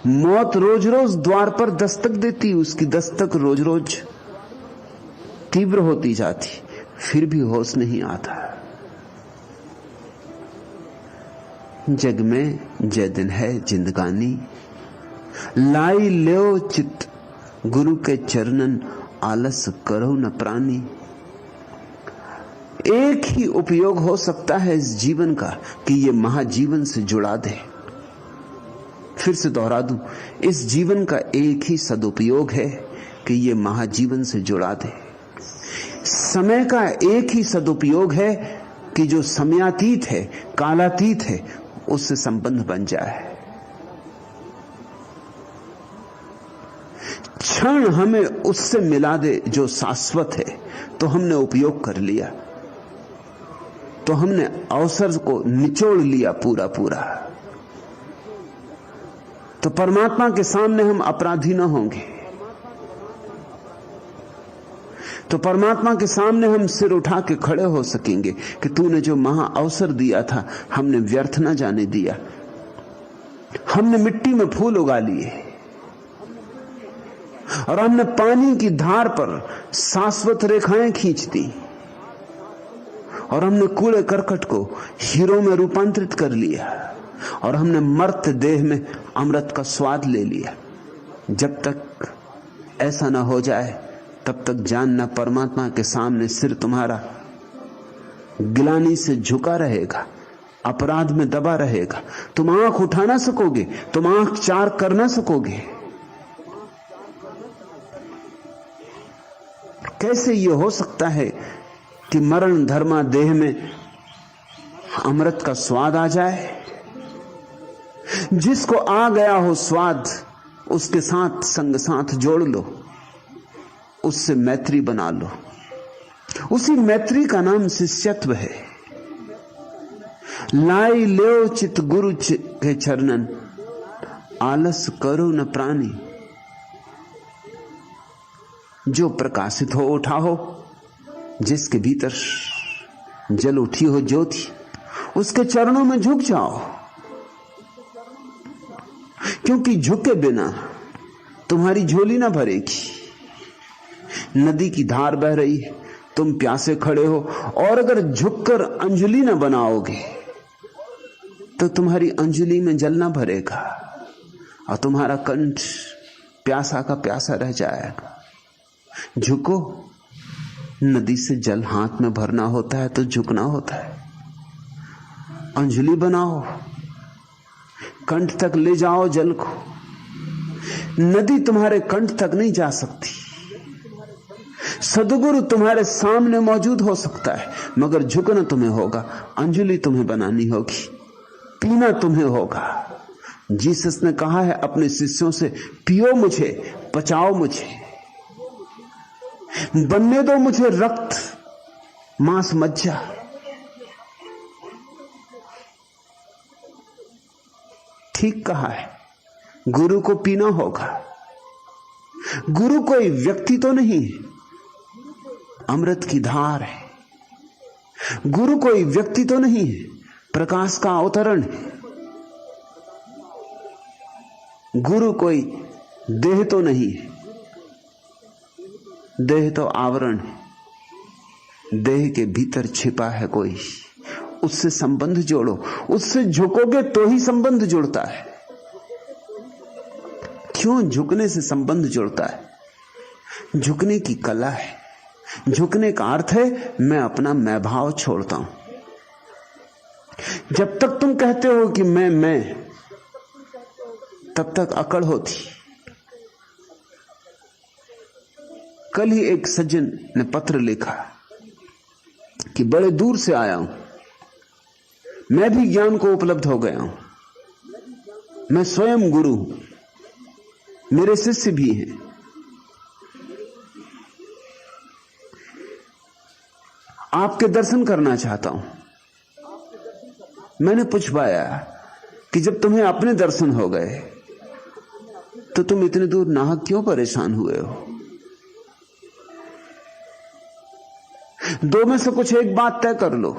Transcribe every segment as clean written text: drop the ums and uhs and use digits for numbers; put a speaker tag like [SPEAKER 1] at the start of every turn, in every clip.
[SPEAKER 1] मौत रोज रोज द्वार पर दस्तक देती, उसकी दस्तक रोज रोज तीव्र होती जाती, फिर भी होश नहीं आता। जग में जय दिन है जिंदगानी, लाई लो चित गुरु के चरणन, आलस करो न प्राणी। एक ही उपयोग हो सकता है इस जीवन का कि ये महाजीवन से जुड़ा दे। फिर से दोहरा दूं, इस जीवन का एक ही सदुपयोग है कि ये महाजीवन से जुड़ा दे। समय का एक ही सदुपयोग है कि जो समयातीत है, कालातीत है, उससे संबंध बन जाए। क्षण हमें उससे मिला दे जो शाश्वत है, तो हमने उपयोग कर लिया, तो हमने अवसर को निचोड़ लिया पूरा पूरा। तो परमात्मा के सामने हम अपराधी न होंगे, तो परमात्मा के सामने हम सिर उठा के खड़े हो सकेंगे कि तूने जो महा अवसर दिया था हमने व्यर्थ न जाने दिया। हमने मिट्टी में फूल उगा लिए और हमने पानी की धार पर शाश्वत रेखाएं खींच दी और हमने कूड़े करकट को हीरों में रूपांतरित कर लिया और हमने मर्त देह में अमृत का स्वाद ले लिया। जब तक ऐसा ना हो जाए तब तक जानना, परमात्मा के सामने सिर तुम्हारा गिलानी से झुका रहेगा, अपराध में दबा रहेगा। तुम आंख उठा ना सकोगे, तुम आंख चार कर ना सकोगे। कैसे ये हो सकता है कि मरण धर्मा देह में अमृत का स्वाद आ जाए? जिसको आ गया हो स्वाद, उसके साथ संग साथ जोड़ लो, उससे मैत्री बना लो। उसी मैत्री का नाम शिष्यत्व है। लाई ले चित गुरु के चरणन, आलस करो न प्राणी। जो प्रकाशित हो उठा हो, जिसके भीतर जल उठी हो ज्योति, उसके चरणों में झुक जाओ, क्योंकि झुके बिना तुम्हारी झोली ना भरेगी। नदी की धार बह रही है, तुम प्यासे खड़े हो, और अगर झुककर अंजलि ना बनाओगे तो तुम्हारी अंजलि में जल ना भरेगा और तुम्हारा कंठ प्यासा का प्यासा रह जाएगा। झुको, नदी से जल हाथ में भरना होता है तो झुकना होता है। अंजलि बनाओ, कंठ तक ले जाओ जल को। नदी तुम्हारे कंठ तक नहीं जा सकती। सदगुरु तुम्हारे सामने मौजूद हो सकता है, मगर झुकना तुम्हें होगा, अंजलि तुम्हें बनानी होगी, पीना तुम्हें होगा। जीसस ने कहा है अपने शिष्यों से, पियो मुझे, पचाओ मुझे, बनने दो मुझे रक्त मांस मज्जा। ठीक कहा है, गुरु को पीना होगा। गुरु कोई व्यक्ति तो नहीं है, अमृत की धार है। गुरु कोई व्यक्ति तो नहीं है, प्रकाश का अवतरण है। गुरु कोई देह तो नहीं है, देह तो आवरण है। देह के भीतर छिपा है कोई, उससे संबंध जोड़ो। उससे झुकोगे तो ही संबंध जुड़ता है। क्यों झुकने से संबंध जुड़ता है? झुकने की कला है। झुकने का अर्थ है मैं अपना मैं भाव छोड़ता हूं। जब तक तुम कहते हो कि मैं, तब तक अकड़ होती। कल ही एक सज्जन ने पत्र लिखा कि बड़े दूर से आया हूं, मैं भी ज्ञान को उपलब्ध हो गया हूं, मैं स्वयं गुरु हूं, मेरे शिष्य भी हैं। आपके दर्शन करना चाहता हूं। मैंने पूछवाया कि जब तुम्हें अपने दर्शन हो गए तो तुम इतने दूर नाहक क्यों परेशान हुए हो? दो में से कुछ एक बात तय कर लो,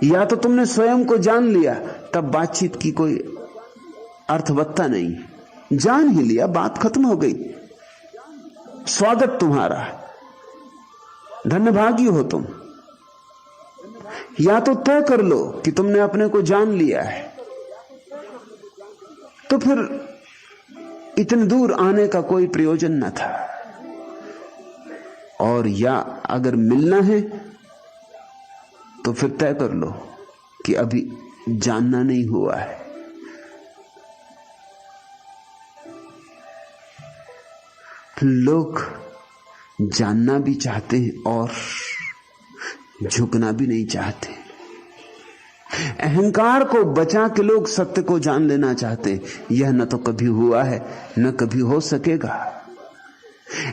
[SPEAKER 1] या तो तुमने स्वयं को जान लिया, तब बातचीत की कोई अर्थवत्ता नहीं, जान ही लिया, बात खत्म हो गई। स्वागत तुम्हारा, धन्यभागी हो तुम। या तो तय कर लो कि तुमने अपने को जान लिया है, तो फिर इतने दूर आने का कोई प्रयोजन न था। और या अगर मिलना है तो फिर तय कर लो कि अभी जानना नहीं हुआ है। लोग जानना भी चाहते हैं और झुकना भी नहीं चाहते। अहंकार को बचा के लोग सत्य को जान लेना चाहते। यह न तो कभी हुआ है, न कभी हो सकेगा।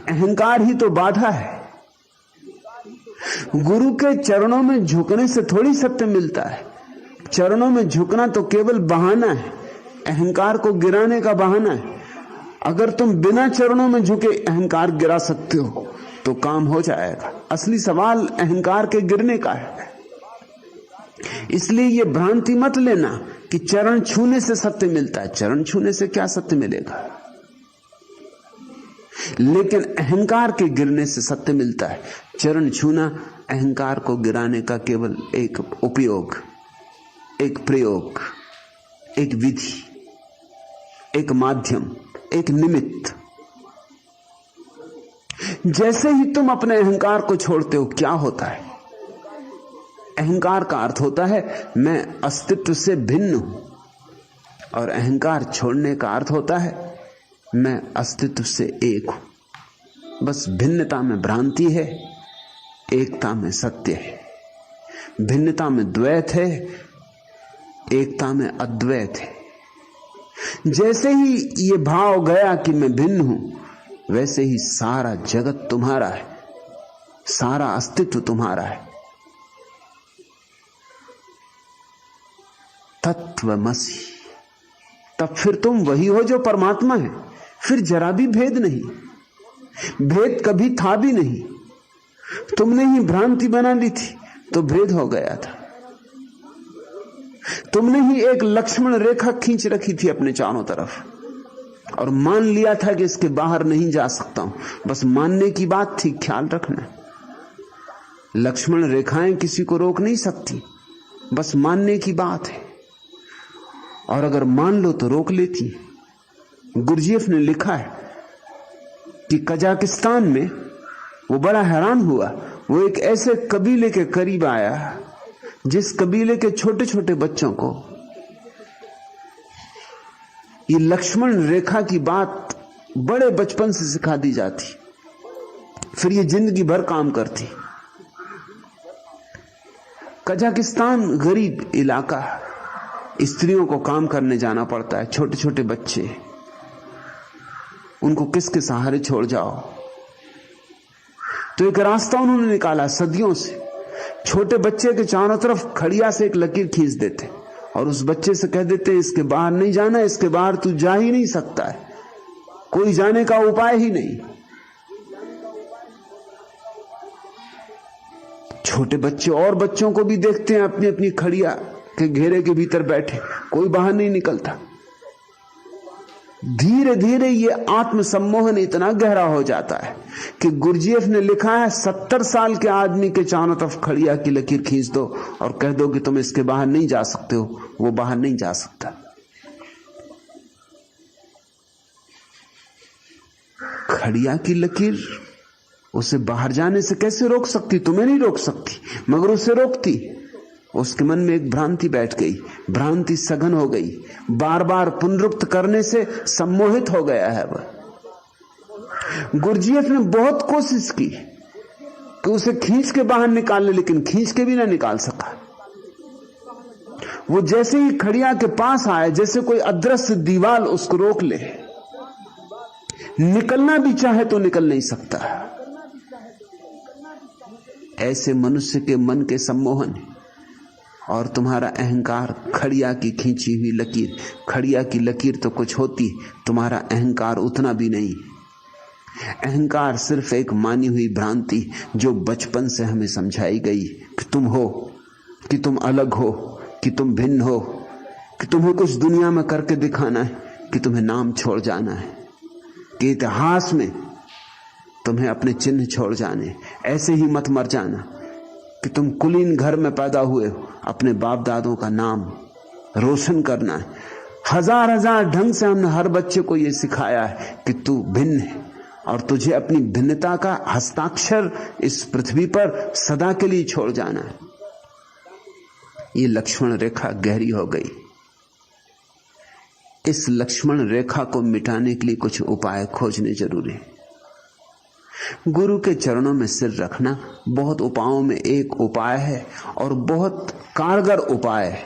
[SPEAKER 1] अहंकार ही तो बाधा है। गुरु के चरणों में झुकने से थोड़ी सत्य मिलता है। चरणों में झुकना तो केवल बहाना है, अहंकार को गिराने का बहाना है। अगर तुम बिना चरणों में झुके अहंकार गिरा सकते हो तो काम हो जाएगा। असली सवाल अहंकार के गिरने का है। इसलिए यह भ्रांति मत लेना कि चरण छूने से सत्य मिलता है। चरण छूने से क्या सत्य मिलेगा? लेकिन अहंकार के गिरने से सत्य मिलता है। चरण छूना अहंकार को गिराने का केवल एक उपयोग, एक प्रयोग, एक विधि, एक माध्यम, एक निमित्त। जैसे ही तुम अपने अहंकार को छोड़ते हो क्या होता है? अहंकार का अर्थ होता है मैं अस्तित्व से भिन्न हूं, और अहंकार छोड़ने का अर्थ होता है मैं अस्तित्व से एक हूं। बस भिन्नता में भ्रांति है, एकता में सत्य है। भिन्नता में द्वैत है, एकता में अद्वैत है। जैसे ही ये भाव गया कि मैं भिन्न हूं, वैसे ही सारा जगत तुम्हारा है, सारा अस्तित्व तुम्हारा है। तत्वमसि, तब फिर तुम वही हो जो परमात्मा है। फिर जरा भी भेद नहीं, भेद कभी था भी नहीं। तुमने ही भ्रांति बना ली थी तो भेद हो गया था। तुमने ही एक लक्ष्मण रेखा खींच रखी थी अपने चारों तरफ और मान लिया था कि इसके बाहर नहीं जा सकता हूं। बस मानने की बात थी, ख्याल रखना। लक्ष्मण रेखाएं किसी को रोक नहीं सकती, बस मानने की बात है। और अगर मान लो तो रोक लेती। गुरजीएफ ने लिखा है कि कजाकिस्तान में वो बड़ा हैरान हुआ। वो एक ऐसे कबीले के करीब आया जिस कबीले के छोटे छोटे बच्चों को ये लक्ष्मण रेखा की बात बड़े बचपन से सिखा दी जाती, फिर ये जिंदगी भर काम करती। कजाकिस्तान गरीब इलाका, स्त्रियों को काम करने जाना पड़ता है, छोटे छोटे बच्चे, उनको किसके सहारे छोड़ जाओ? तो एक रास्ता उन्होंने निकाला सदियों से। छोटे बच्चे के चारों तरफ खड़िया से एक लकीर खींच देते और उस बच्चे से कह देते इसके बाहर नहीं जाना, इसके बाहर तू जा ही नहीं सकता है, कोई जाने का उपाय ही नहीं। छोटे बच्चे और बच्चों को भी देखते हैं अपनी अपनी खड़िया के घेरे के भीतर बैठे, कोई बाहर नहीं निकलता। धीरे धीरे ये आत्मसम्मोहन इतना गहरा हो जाता है कि गुरजीएफ ने लिखा है 70 साल के आदमी के चारों तरफ खड़िया की लकीर खींच दो और कह दो कि तुम इसके बाहर नहीं जा सकते हो, वो बाहर नहीं जा सकता। खड़िया की लकीर उसे बाहर जाने से कैसे रोक सकती? तुम्हें नहीं रोक सकती, मगर उसे रोकती। उसके मन में एक भ्रांति बैठ गई, भ्रांति सघन हो गई, बार बार पुनरुक्त करने से सम्मोहित हो गया है वह। गुरजीएफ ने बहुत कोशिश की कि उसे खींच के बाहर निकाले, लेकिन खींच के भी ना निकाल सका। वो जैसे ही खड़िया के पास आए, जैसे कोई अदृश्य दीवार उसको रोक ले। निकलना भी चाहे तो निकल नहीं सकता। ऐसे मनुष्य के मन के सम्मोहन है। और तुम्हारा अहंकार खड़िया की खींची हुई लकीर। खड़िया की लकीर तो कुछ होती, तुम्हारा अहंकार उतना भी नहीं। अहंकार सिर्फ एक मानी हुई भ्रांति जो बचपन से हमें समझाई गई कि तुम हो, कि तुम अलग हो, कि तुम भिन्न हो, कि तुम्हें कुछ दुनिया में करके दिखाना है। कि तुम्हें नाम छोड़ जाना है, कि इतिहास में तुम्हें अपने चिन्ह छोड़ जाने। ऐसे ही मत मर जाना कि तुम कुलीन घर में पैदा हुए हो, अपने बाप दादों का नाम रोशन करना है। हजार हजार ढंग से हमने हर बच्चे को यह सिखाया है कि तू भिन्न है और तुझे अपनी भिन्नता का हस्ताक्षर इस पृथ्वी पर सदा के लिए छोड़ जाना है। ये लक्ष्मण रेखा गहरी हो गई। इस लक्ष्मण रेखा को मिटाने के लिए कुछ उपाय खोजने जरूरी है। गुरु के चरणों में सिर रखना बहुत उपायों में एक उपाय है और बहुत कारगर उपाय है,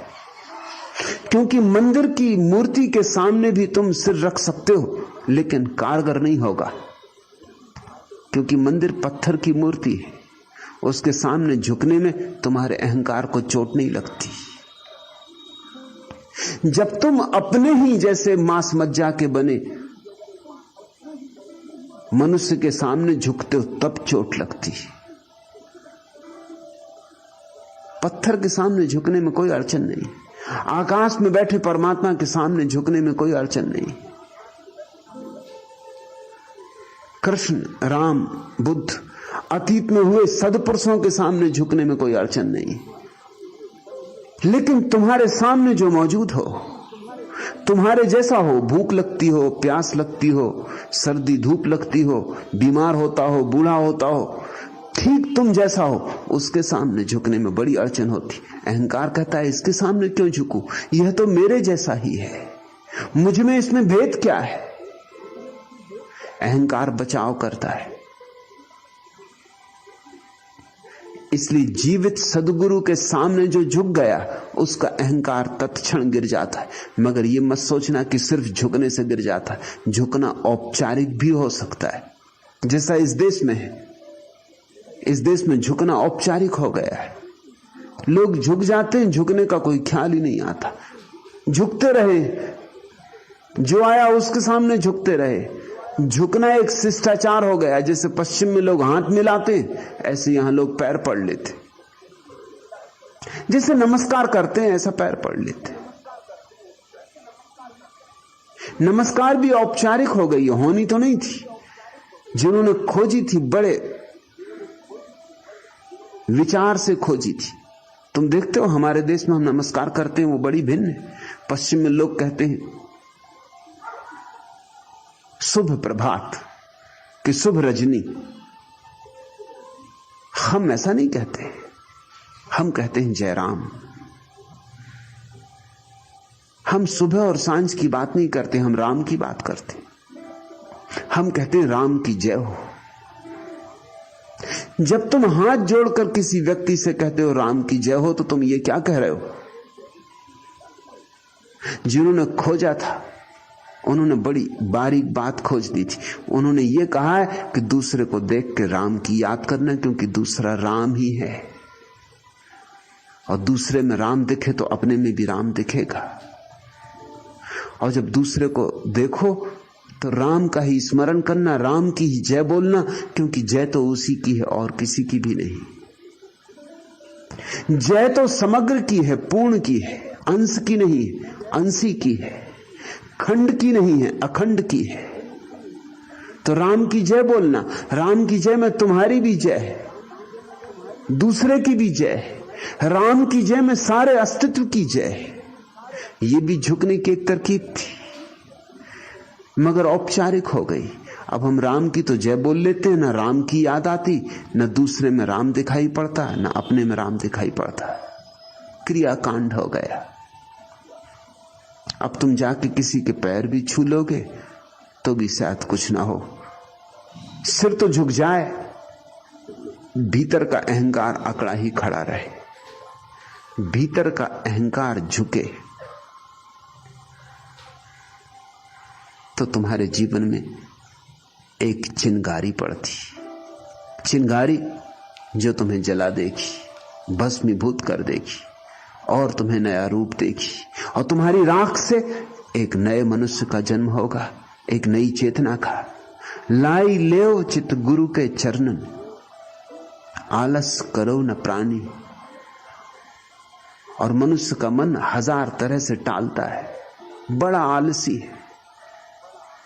[SPEAKER 1] क्योंकि मंदिर की मूर्ति के सामने भी तुम सिर रख सकते हो, लेकिन कारगर नहीं होगा, क्योंकि मंदिर पत्थर की मूर्ति है। उसके सामने झुकने में तुम्हारे अहंकार को चोट नहीं लगती। जब तुम अपने ही जैसे मांस मज्जा के बने मनुष्य के सामने झुकते हो तब चोट लगती है। पत्थर के सामने झुकने में कोई अड़चन नहीं, आकाश में बैठे परमात्मा के सामने झुकने में कोई अड़चन नहीं। कृष्ण, राम, बुद्ध, अतीत में हुए सद्पुरुषों के सामने झुकने में कोई अड़चन नहीं। लेकिन तुम्हारे सामने जो मौजूद हो, तुम्हारे जैसा हो, भूख लगती हो, प्यास लगती हो, सर्दी धूप लगती हो, बीमार होता हो, बूढ़ा होता हो, ठीक तुम जैसा हो, उसके सामने झुकने में बड़ी अड़चन होती। अहंकार कहता है इसके सामने क्यों झुकूं, यह तो मेरे जैसा ही है, मुझ में इसमें भेद क्या है। अहंकार बचाव करता है। इसलिए जीवित सदगुरु के सामने जो झुक गया उसका अहंकार तत्क्षण गिर जाता है। मगर यह मत सोचना कि सिर्फ झुकने से गिर जाता है। झुकना औपचारिक भी हो सकता है, जैसा इस देश में है। इस देश में झुकना औपचारिक हो गया है। लोग झुक जाते हैं, झुकने का कोई ख्याल ही नहीं आता। झुकते रहे, जो आया उसके सामने झुकते रहे। झुकना एक शिष्टाचार हो गया। जैसे पश्चिम में लोग हाथ मिलाते हैं, ऐसे यहां लोग पैर पड़ लेते। जैसे नमस्कार करते हैं ऐसा पैर पड़ लेते। नमस्कार भी औपचारिक हो गई, होनी तो नहीं थी। जिन्होंने खोजी थी बड़े विचार से खोजी थी। तुम देखते हो हमारे देश में हम नमस्कार करते हैं वो बड़ी भिन्न है। पश्चिम में लोग कहते हैं शुभ प्रभात कि शुभ रजनी। हम ऐसा नहीं कहते, हम कहते हैं जय राम। हम सुबह और सांझ की बात नहीं करते, हम राम की बात करते। हम कहते हैं राम की जय हो। जब तुम हाथ जोड़कर किसी व्यक्ति से कहते हो राम की जय हो, तो तुम ये क्या कह रहे हो? जिन्होंने खोजा था उन्होंने बड़ी बारीक बात खोज दी थी। उन्होंने ये कहा है कि दूसरे को देख के राम की याद करना, क्योंकि दूसरा राम ही है, और दूसरे में राम दिखे तो अपने में भी राम दिखेगा। और जब दूसरे को देखो तो राम का ही स्मरण करना, राम की ही जय बोलना, क्योंकि जय तो उसी की है और किसी की भी नहीं। जय तो समग्र की है, पूर्ण की है, अंश की नहीं, अंशी की है, खंड की नहीं है, अखंड की है। तो राम की जय बोलना। राम की जय में तुम्हारी भी जय है, दूसरे की भी जय है। राम की जय में सारे अस्तित्व की जय है। ये भी झुकने की एक तरकीब थी, मगर औपचारिक हो गई। अब हम राम की तो जय बोल लेते हैं, ना राम की याद आती, न दूसरे में राम दिखाई पड़ता, न अपने में राम दिखाई पड़ता। क्रियाकांड हो गया। अब तुम जाके किसी के पैर भी छू लोगे तो भी शायद कुछ ना हो। सिर तो झुक जाए, भीतर का अहंकार अकड़ा ही खड़ा रहे। भीतर का अहंकार झुके तो तुम्हारे जीवन में एक चिंगारी पड़ती, चिंगारी जो तुम्हें जला देगी, भस्मीभूत कर देगी और तुम्हें नया रूप देगी। और तुम्हारी राख से एक नए मनुष्य का जन्म होगा, एक नई चेतना का। लाई लेव चित गुरु के चरणन, आलस करो न प्राणी। और मनुष्य का मन हजार तरह से टालता है, बड़ा आलसी है,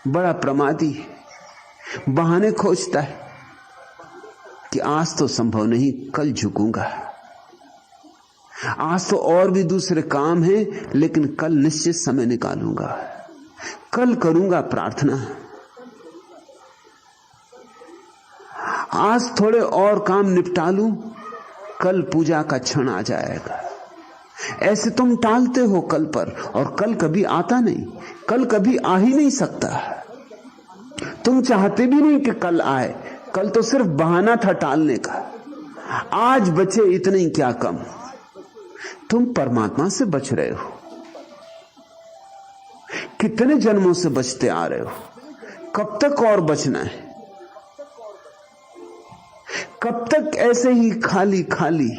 [SPEAKER 1] बड़ा प्रमादी है, बहाने खोजता है कि आज तो संभव नहीं, कल झुकूंगा, आज तो और भी दूसरे काम हैं, लेकिन कल निश्चित समय निकालूंगा, कल करूंगा प्रार्थना, आज थोड़े और काम निपटा लूं, कल पूजा का क्षण आ जाएगा। ऐसे तुम टालते हो कल पर, और कल कभी आता नहीं, कल कभी आ ही नहीं सकता। तुम चाहते भी नहीं कि कल आए, कल तो सिर्फ बहाना था टालने का। आज बचे इतने ही क्या कम। तुम परमात्मा से बच रहे हो, कितने जन्मों से बचते आ रहे हो, कब तक और बचना है? कब तक ऐसे ही खाली खाली